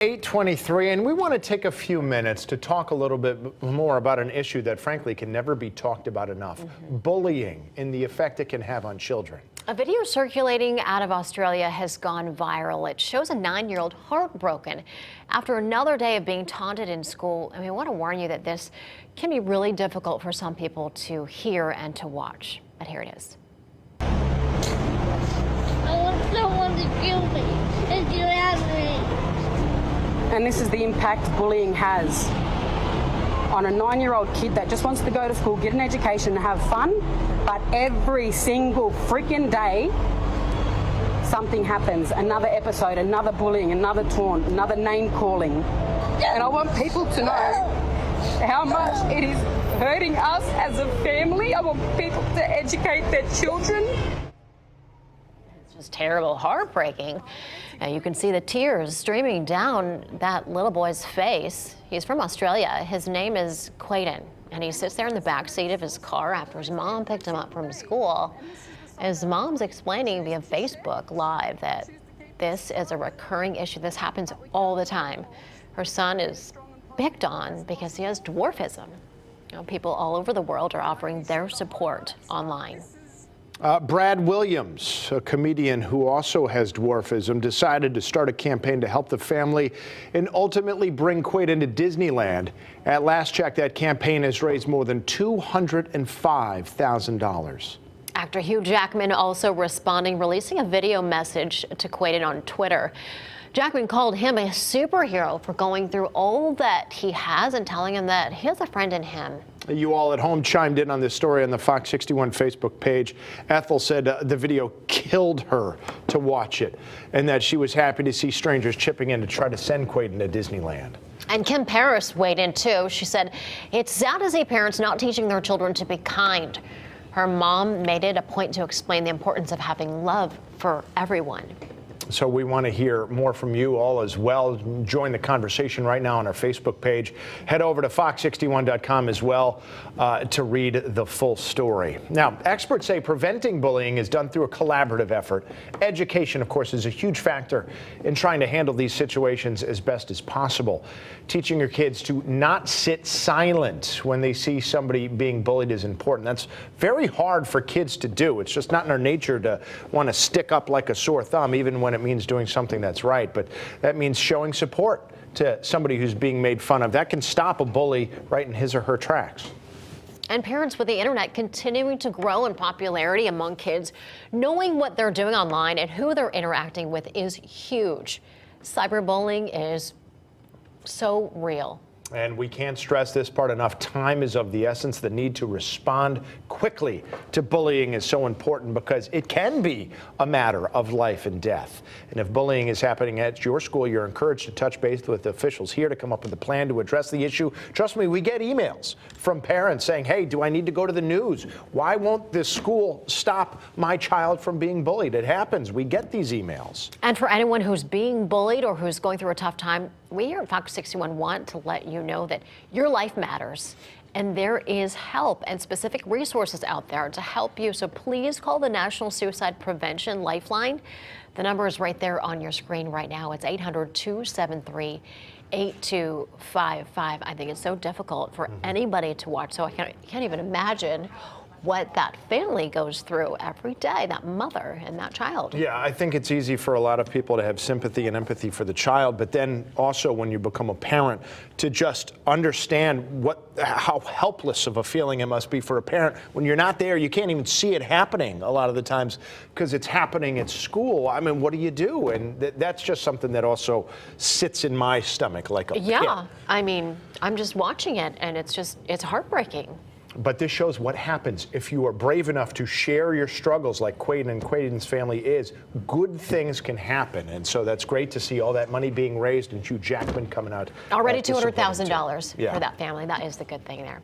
8:23, and we want to take a few minutes to talk a little bit more about an issue that frankly can never be talked about enough. Bullying and the effect it can have on children. A video circulating out of Australia has gone viral. It shows a 9-year-old heartbroken after another day of being taunted in school. And we want to warn you that this can be really difficult for some people to hear and to watch. But here it is. I want someone to kill me and drown me. And this is the impact bullying has on a 9-year-old kid that just wants to go to school, get an education, and have fun. But every single freaking day, something happens. Another episode, another bullying, another taunt, another name calling. And I want people to know how much it is hurting us as a family. I want people to educate their children. It's terrible, heartbreaking. You can see the tears streaming down that little boy's face. He's from Australia. His name is Quaden, and he sits there in the back seat of his car after his mom picked him up from school. His mom's explaining via Facebook Live that this is a recurring issue. This happens all the time. Her son is picked on because he has dwarfism. People all over the world are offering their support online. Brad Williams, a comedian who also has dwarfism, decided to start a campaign to help the family and ultimately bring Quaden to Disneyland. At last check, that campaign has raised more than $205,000. Actor Hugh Jackman also responding, releasing a video message to Quaden on Twitter. Jackman called him a superhero for going through all that he has and telling him that he has a friend in him. You all at home chimed in on this story on the Fox 61 Facebook page. Ethel said the video killed her to watch it and that she was happy to see strangers chipping in to try to send Quaden to Disneyland. And Kim Paris weighed in too. She said, it's sad to see parents not teaching their children to be kind. Her mom made it a point to explain the importance of having love for everyone. So we want to hear more from you all as well. Join the conversation right now on our Facebook page. Head over to fox61.com as well to read the full story. Now, experts say preventing bullying is done through a collaborative effort. Education, of course, is a huge factor in trying to handle these situations as best as possible. Teaching your kids to not sit silent when they see somebody being bullied is important. That's very hard for kids to do. It's just not in our nature to want to stick up like a sore thumb, even when it means doing something that's right. But that means showing support to somebody who's being made fun of. That can stop a bully right in his or her tracks. And parents, with the internet continuing to grow in popularity among kids, knowing what they're doing online and who they're interacting with is huge. Cyberbullying is so real. And we can't stress this part enough. Time is of the essence. The need to respond quickly to bullying is so important because it can be a matter of life and death. And if bullying is happening at your school, you're encouraged to touch base with officials here to come up with a plan to address the issue. Trust me, we get emails from parents saying, hey, do I need to go to the news? Why won't this school stop my child from being bullied? It happens. We get these emails. And for anyone who's being bullied or who's going through a tough time, we here at Fox 61 want to let you know that your life matters and there is help and specific resources out there to help you. So please call the National Suicide Prevention Lifeline. The number is right there on your screen right now. It's 800-273-8255. I think it's so difficult for anybody to watch, so I can't even imagine what that family goes through every day, that mother and that child. Yeah, I think it's easy for a lot of people to have sympathy and empathy for the child, but then also when you become a parent to just understand how helpless of a feeling it must be for a parent. When you're not there, you can't even see it happening a lot of the times because it's happening at school. I mean, what do you do? And that's just something that also sits in my stomach like a pit. Yeah, I mean, I'm just watching it and it's heartbreaking. But this shows what happens if you are brave enough to share your struggles like Quaden and Quaden's family is. Good things can happen. And so that's great to see all that money being raised and Hugh Jackman coming out. Already $200,000 for that family. That is the good thing there.